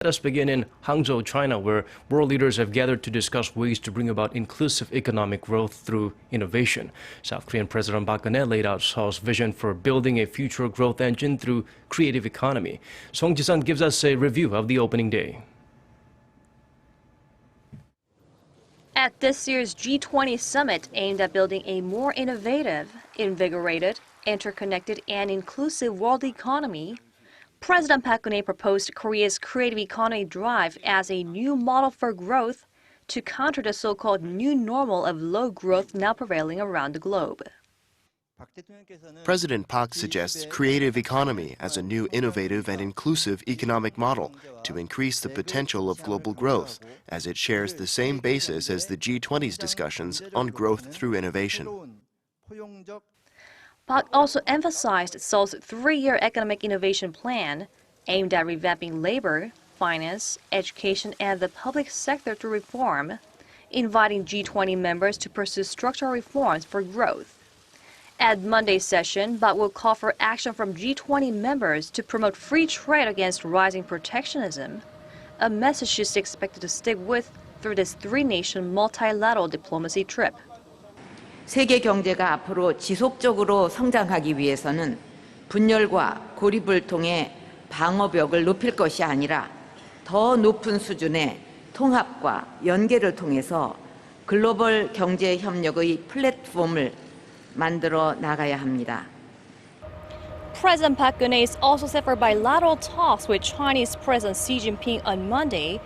Let us begin in Hangzhou, China, where world leaders have gathered to discuss ways to bring about inclusive economic growth through innovation. South Korean President Park Geun-hye laid out Seoul's vision for building a future growth engine through creative economy. Song Ji-sun gives us a review of the opening day. At this year's G20 summit aimed at building a more innovative, invigorated, interconnected, and inclusive world economy, President Park Geun-hye proposed Korea's creative economy drive as a new model for growth to counter the so-called new normal of low growth now prevailing around the globe. President Park suggests creative economy as a new innovative and inclusive economic model to increase the potential of global growth, as it shares the same basis as the G20's discussions on growth through innovation. Park also emphasized Seoul's three-year economic innovation plan aimed at revamping labor, finance, education, and the public sector through reform, inviting G20 members to pursue structural reforms for growth. At Monday's session, Park will call for action from G20 members to promote free trade against rising protectionism, a message she's expected to stick with through this three-nation multilateral diplomacy trip. 세계 경제가 앞으로 지속적으로 성장하기 위해서는 분열과 고립을 통해 방어벽을 높일 것이 아니라 더 높은 수준의 통합과 연계를 통해서 글로벌 경제 협력의 플랫폼을 만들어 나가야 합니다. President Park Geun-hye is also set for bilateral talks with Chinese President Xi Jinping on Monday,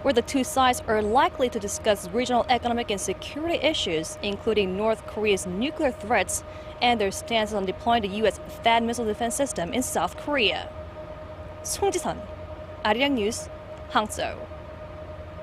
where the two sides are likely to discuss regional economic and security issues, including North Korea's nuclear threats and their stance on deploying the U.S. THAAD missile defense system in South Korea. Song Ji-sun, Arirang News, Hangzhou.